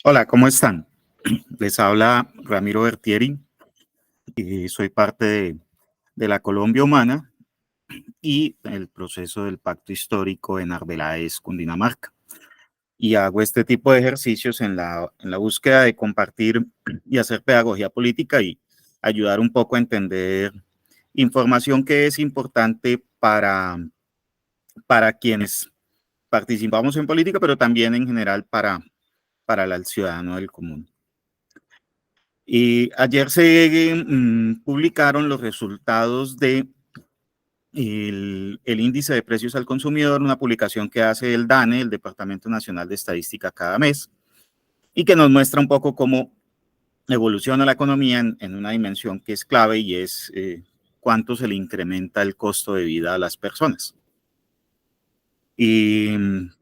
Hola, ¿cómo están? Les habla Ramiro Bertieri y soy parte de la Colombia Humana y el proceso del Pacto Histórico en Arbeláez, Cundinamarca. Y hago este tipo de ejercicios en la búsqueda de compartir y hacer pedagogía política y ayudar un poco a entender información que es importante para quienes participamos en política, pero también en general para el ciudadano del común. Y ayer se publicaron los resultados de el índice de precios al consumidor, una publicación que hace el DANE, el Departamento Nacional de Estadística, cada mes, y que nos muestra un poco cómo evoluciona la economía en una dimensión que es clave y es cuánto se le incrementa el costo de vida a las personas. Y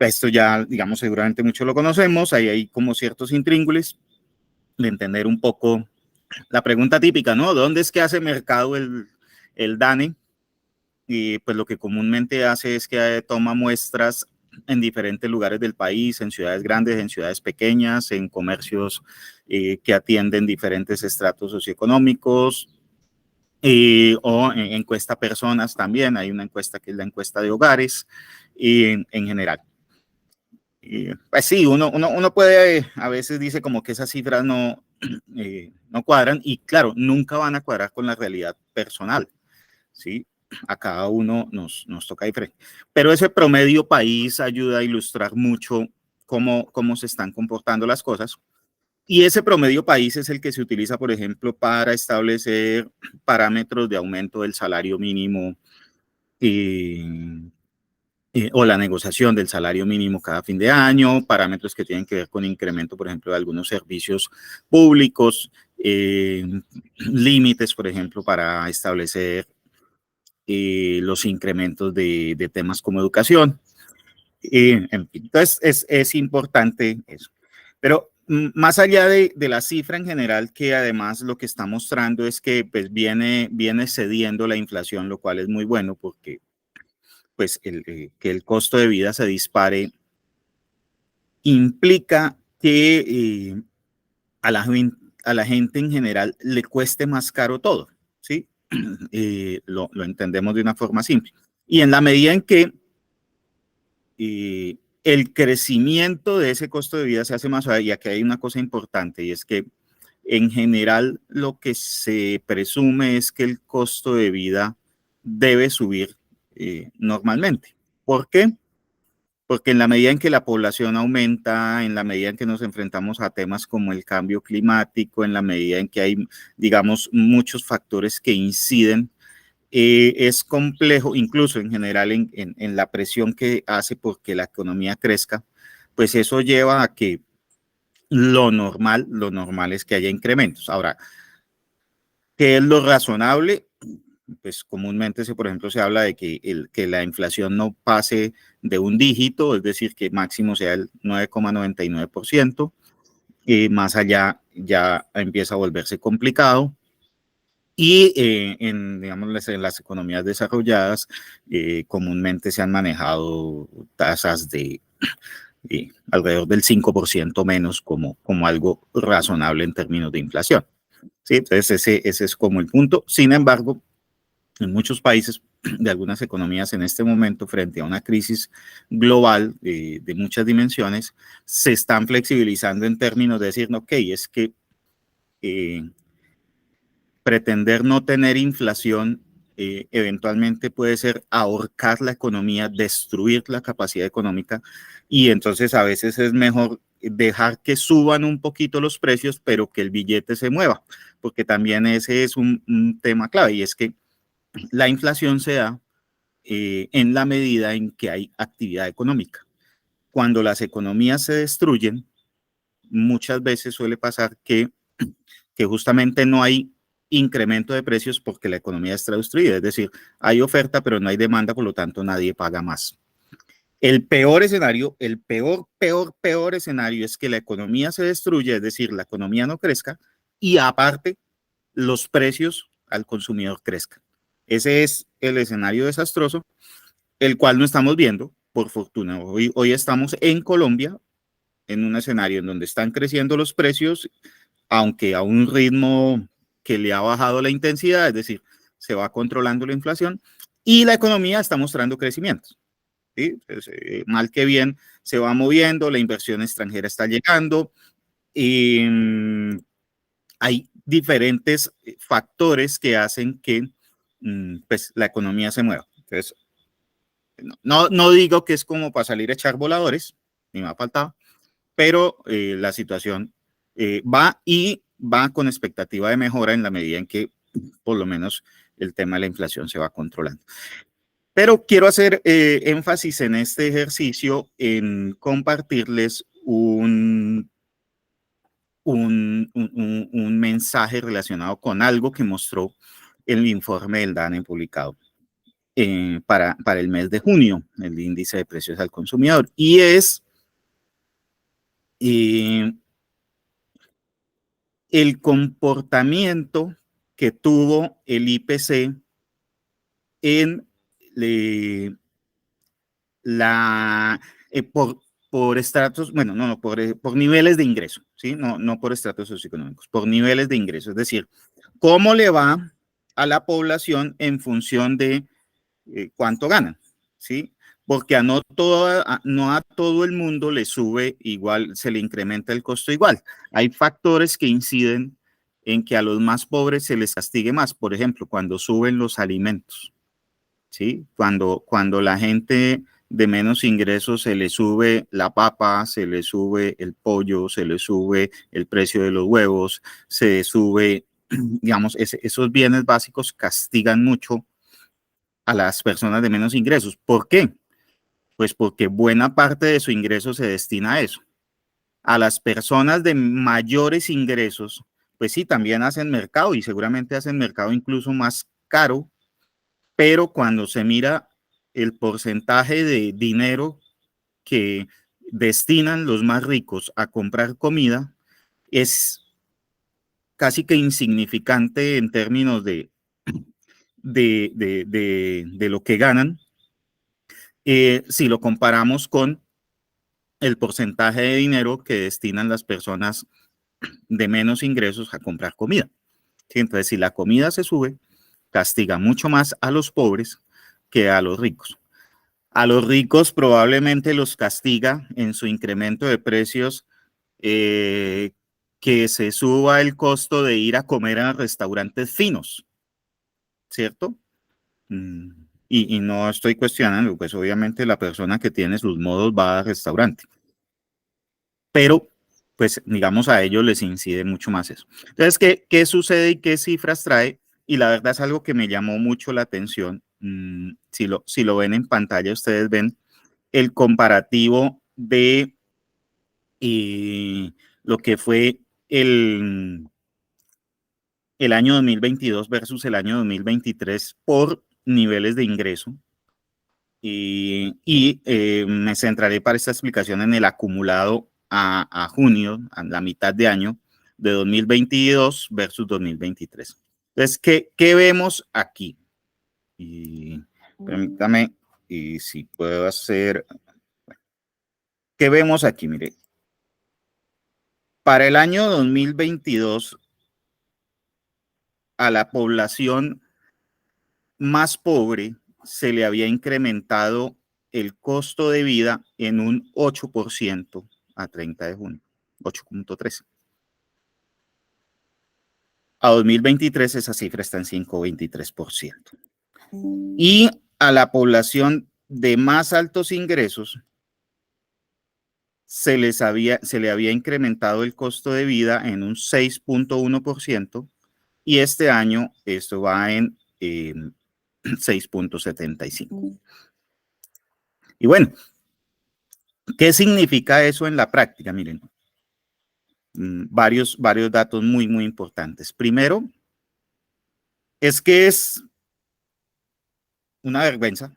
esto ya, digamos, seguramente muchos lo conocemos, ahí hay como ciertos intríngulis de entender un poco la pregunta típica, ¿no? ¿Dónde es que hace mercado el DANE? Y pues lo que comúnmente hace es que toma muestras en diferentes lugares del país, en ciudades grandes, en ciudades pequeñas, en comercios que atienden diferentes estratos socioeconómicos, o encuesta personas también. Hay una encuesta que es la encuesta de hogares, en general. Pues sí, uno puede, a veces dice como que esas cifras no cuadran, y claro, nunca van a cuadrar con la realidad personal, ¿sí? A cada uno nos toca diferente. Pero ese promedio país ayuda a ilustrar mucho cómo se están comportando las cosas. Y ese promedio país es el que se utiliza, por ejemplo, para establecer parámetros de aumento del salario mínimo o la negociación del salario mínimo cada fin de año, parámetros que tienen que ver con incremento, por ejemplo, de algunos servicios públicos, límites, por ejemplo, para establecer los incrementos de temas como educación. En fin, entonces es importante eso. Pero más allá de la cifra en general, que además lo que está mostrando es que pues, viene cediendo la inflación, lo cual es muy bueno porque pues, que el costo de vida se dispare implica que a la gente en general le cueste más caro todo, ¿sí? Lo entendemos de una forma simple. Y en la medida en que el crecimiento de ese costo de vida se hace más suave, y aquí hay una cosa importante, y es que en general lo que se presume es que el costo de vida debe subir normalmente. ¿Por qué? Porque en la medida en que la población aumenta, en la medida en que nos enfrentamos a temas como el cambio climático, en la medida en que hay, digamos, muchos factores que inciden, es complejo, incluso en general en la presión que hace porque la economía crezca, pues eso lleva a que lo normal es que haya incrementos. Ahora, ¿qué es lo razonable? Pues comúnmente, por ejemplo, se habla de que la inflación no pase de un dígito, es decir, que máximo sea el 9,99%, más allá ya empieza a volverse complicado. Y digamos, en las economías desarrolladas comúnmente se han manejado tasas de alrededor del 5% menos como algo razonable en términos de inflación. ¿Sí? Entonces ese es como el punto. Sin embargo, en muchos países de algunas economías en este momento, frente a una crisis global de muchas dimensiones, se están flexibilizando en términos de decir, ok, es que pretender no tener inflación eventualmente puede ser ahorcar la economía, destruir la capacidad económica, y entonces a veces es mejor dejar que suban un poquito los precios, pero que el billete se mueva, porque también ese es un tema clave, y es que la inflación se da en la medida en que hay actividad económica. Cuando las economías se destruyen, muchas veces suele pasar que justamente no hay incremento de precios porque la economía está destruida, es decir, hay oferta pero no hay demanda, por lo tanto nadie paga más. El peor escenario, el peor escenario es que la economía se destruya, es decir, la economía no crezca y aparte los precios al consumidor crezcan. Ese es el escenario desastroso, el cual no estamos viendo, por fortuna. Hoy estamos en Colombia en un escenario en donde están creciendo los precios, aunque a un ritmo que le ha bajado la intensidad, es decir, se va controlando la inflación y la economía está mostrando crecimiento. ¿Sí? Pues, mal que bien se va moviendo, la inversión extranjera está llegando y hay diferentes factores que hacen que pues, la economía se mueva. Entonces, no digo que es como para salir a echar voladores, ni me ha faltado, pero la situación va con expectativa de mejora en la medida en que por lo menos el tema de la inflación se va controlando. Pero quiero hacer énfasis en este ejercicio en compartirles un mensaje relacionado con algo que mostró el informe del DANE publicado para el mes de junio, el índice de precios al consumidor, y es el comportamiento que tuvo el IPC en por estratos, bueno, no, por niveles de ingreso, ¿sí? No por estratos socioeconómicos, por niveles de ingreso, es decir, cómo le va a la población en función de cuánto ganan, ¿sí? Porque no a todo el mundo le sube igual, se le incrementa el costo igual. Hay factores que inciden en que a los más pobres se les castigue más, por ejemplo, cuando suben los alimentos, ¿sí? Cuando la gente de menos ingresos se le sube la papa, se le sube el pollo, se le sube el precio de los huevos, se sube, digamos, esos bienes básicos castigan mucho a las personas de menos ingresos. ¿Por qué? Pues porque buena parte de su ingreso se destina a eso. A las personas de mayores ingresos, pues sí, también hacen mercado y seguramente hacen mercado incluso más caro, pero cuando se mira el porcentaje de dinero que destinan los más ricos a comprar comida, es casi que insignificante en términos de lo que ganan, si lo comparamos con el porcentaje de dinero que destinan las personas de menos ingresos a comprar comida. ¿Sí? Entonces, si la comida se sube, castiga mucho más a los pobres que a los ricos. A los ricos probablemente los castiga en su incremento de precios, que se suba el costo de ir a comer a restaurantes finos, ¿cierto? Y no estoy cuestionando, pues obviamente la persona que tiene sus modos va al restaurante, pero pues digamos a ellos les incide mucho más eso. Entonces, ¿qué sucede y qué cifras trae? Y la verdad es algo que me llamó mucho la atención. Si lo ven en pantalla, ustedes ven el comparativo de lo que fue el año 2022 versus el año 2023 por niveles de ingreso. Me centraré para esta explicación en el acumulado a junio, a la mitad de año de 2022 versus 2023. Entonces, ¿qué vemos aquí? Y permítame, y si puedo hacer, ¿qué vemos aquí? Mire, para el año 2022, a la población más pobre se le había incrementado el costo de vida en un 8% a 30 de junio, 8.13. A 2023 esa cifra está en 5.23%. Y a la población de más altos ingresos se le había incrementado el costo de vida en un 6.1% y este año esto va en 6.75. Y bueno, ¿qué significa eso en la práctica? Miren, varios datos muy, muy importantes. Primero, es que es una vergüenza,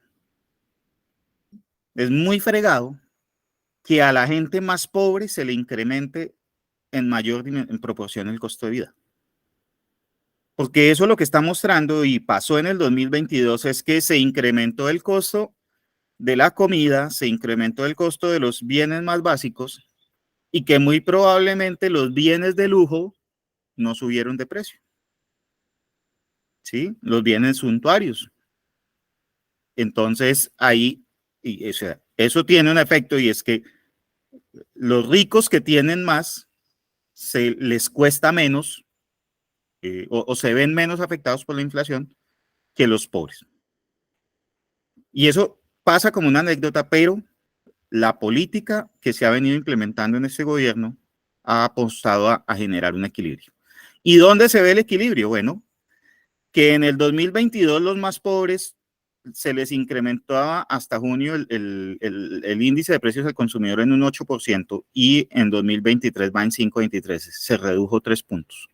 es muy fregado que a la gente más pobre se le incremente en proporción el costo de vida. Porque eso lo que está mostrando y pasó en el 2022 es que se incrementó el costo de la comida, se incrementó el costo de los bienes más básicos y que muy probablemente los bienes de lujo no subieron de precio, ¿sí? Los bienes suntuarios. Entonces, ahí, o sea, eso tiene un efecto y es que los ricos que tienen más, se les cuesta menos o se ven menos afectados por la inflación que los pobres. Y eso pasa como una anécdota, pero la política que se ha venido implementando en este gobierno ha apostado a generar un equilibrio. ¿Y dónde se ve el equilibrio? Bueno, que en el 2022 los más pobres se les incrementaba hasta junio el índice de precios al consumidor en un 8% y en 2023 va en 5,23, se redujo 3 puntos.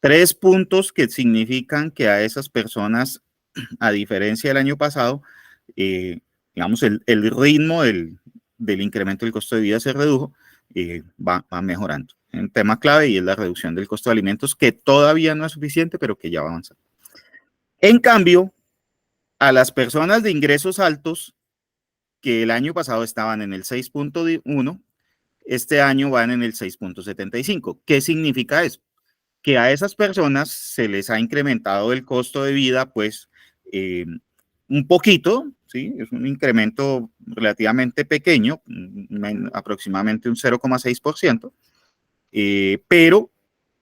3 puntos que significan que a esas personas, a diferencia del año pasado, digamos, el ritmo del incremento del costo de vida se redujo, va mejorando. Un tema clave y es la reducción del costo de alimentos, que todavía no es suficiente, pero que ya va avanzando. En cambio, a las personas de ingresos altos, que el año pasado estaban en el 6,1, este año van en el 6,75. ¿Qué significa eso? Que a esas personas se les ha incrementado el costo de vida, pues, un poquito, ¿sí? Es un incremento relativamente pequeño, aproximadamente un 0,6%, pero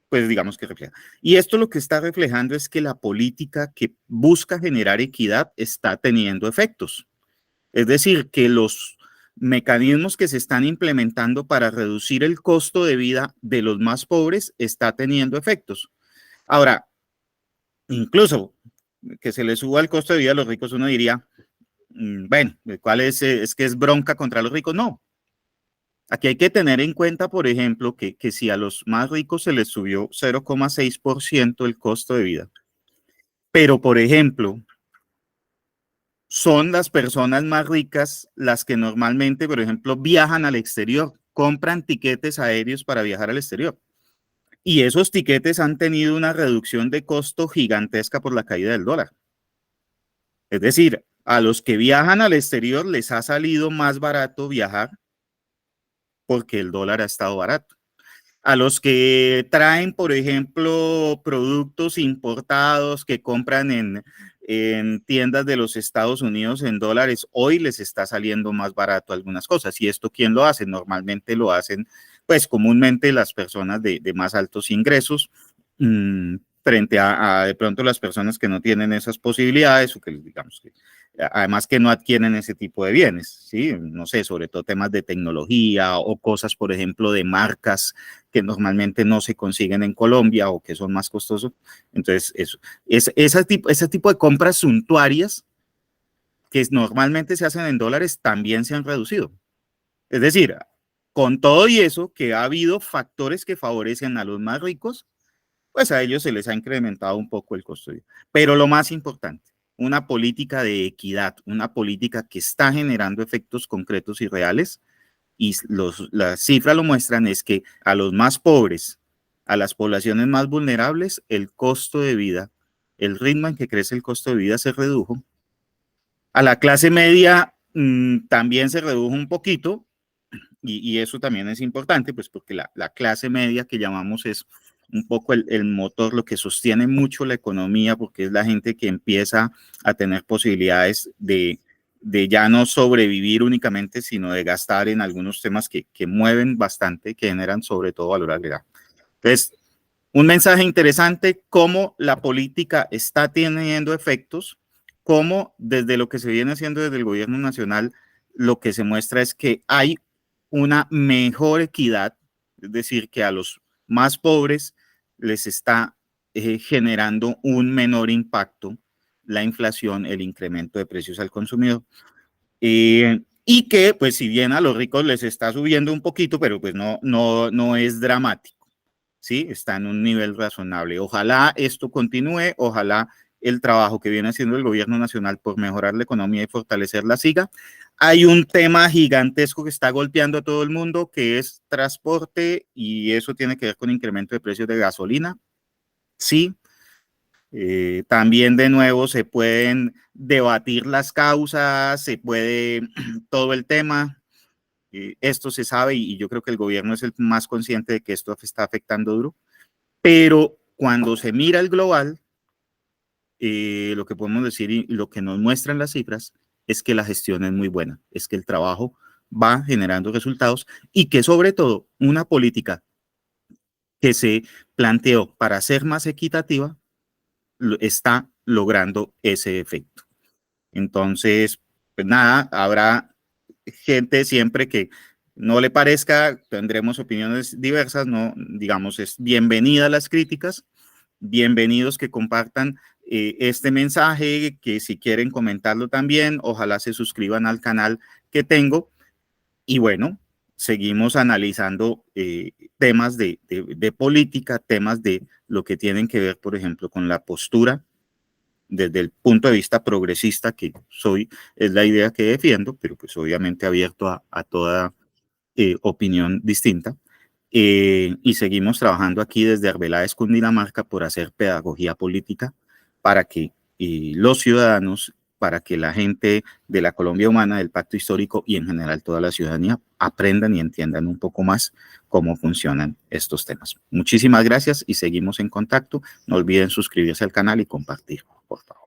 pues digamos que refleja. Y esto lo que está reflejando es que la política que busca generar equidad está teniendo efectos. Es decir, que los mecanismos que se están implementando para reducir el costo de vida de los más pobres está teniendo efectos. Ahora, incluso que se le suba el costo de vida a los ricos, uno diría, bueno, ¿cuál es? ¿Es que es bronca contra los ricos? No. Aquí hay que tener en cuenta, por ejemplo, que si a los más ricos se les subió 0,6% el costo de vida, pero, por ejemplo, son las personas más ricas las que normalmente, por ejemplo, viajan al exterior, compran tiquetes aéreos para viajar al exterior. Y esos tiquetes han tenido una reducción de costo gigantesca por la caída del dólar. Es decir, a los que viajan al exterior les ha salido más barato viajar porque el dólar ha estado barato. A los que traen, por ejemplo, productos importados que compran en tiendas de los Estados Unidos en dólares, hoy les está saliendo más barato algunas cosas. ¿Y esto quién lo hace? Normalmente lo hacen, pues comúnmente las personas de más altos ingresos, frente a de pronto las personas que no tienen esas posibilidades o que digamos que además que no adquieren ese tipo de bienes, ¿sí? No sé, sobre todo temas de tecnología o cosas, por ejemplo, de marcas que normalmente no se consiguen en Colombia o que son más costosos. Entonces, eso, ese tipo de compras suntuarias que normalmente se hacen en dólares también se han reducido. Es decir, con todo y eso, que ha habido factores que favorecen a los más ricos, pues a ellos se les ha incrementado un poco el costo de vida. Pero lo más importante, una política de equidad, una política que está generando efectos concretos y reales, y las cifras lo muestran, es que a los más pobres, a las poblaciones más vulnerables, el costo de vida, el ritmo en que crece el costo de vida se redujo. A la clase media también se redujo un poquito, y eso también es importante, pues porque la clase media que llamamos es un poco el motor, lo que sostiene mucho la economía, porque es la gente que empieza a tener posibilidades de ya no sobrevivir únicamente, sino de gastar en algunos temas que mueven bastante, que generan sobre todo valor agregado. Entonces, un mensaje interesante, cómo la política está teniendo efectos, cómo desde lo que se viene haciendo desde el gobierno nacional, lo que se muestra es que hay una mejor equidad, es decir, que a los más pobres les está generando un menor impacto la inflación, el incremento de precios al consumidor. Y que, pues, si bien a los ricos les está subiendo un poquito, pero pues no es dramático, ¿sí? Está en un nivel razonable. Ojalá esto continúe, ojalá el trabajo que viene haciendo el gobierno nacional por mejorar la economía y fortalecerla siga. Hay un tema gigantesco que está golpeando a todo el mundo, que es transporte, y eso tiene que ver con incremento de precios de gasolina. Sí, también de nuevo se pueden debatir las causas, se puede todo el tema. esto se sabe y yo creo que el gobierno es el más consciente de que esto está afectando duro, pero cuando se mira el global, lo que podemos decir y lo que nos muestran las cifras es que la gestión es muy buena, es que el trabajo va generando resultados y que sobre todo una política que se planteó para ser más equitativa está logrando ese efecto. Entonces, pues nada, habrá gente siempre que no le parezca, tendremos opiniones diversas, no, digamos, es bienvenida las críticas, bienvenidos que compartan este mensaje, que si quieren comentarlo también, ojalá se suscriban al canal que tengo y bueno, seguimos analizando temas de política, temas de lo que tienen que ver, por ejemplo, con la postura desde el punto de vista progresista que soy, es la idea que defiendo, pero pues obviamente abierto a toda opinión distinta. Y seguimos trabajando aquí desde Arbeláez, Cundinamarca, por hacer pedagogía política para que los ciudadanos, para que la gente de la Colombia humana, del Pacto Histórico y en general toda la ciudadanía aprendan y entiendan un poco más cómo funcionan estos temas. Muchísimas gracias y seguimos en contacto. No olviden suscribirse al canal y compartir, por favor.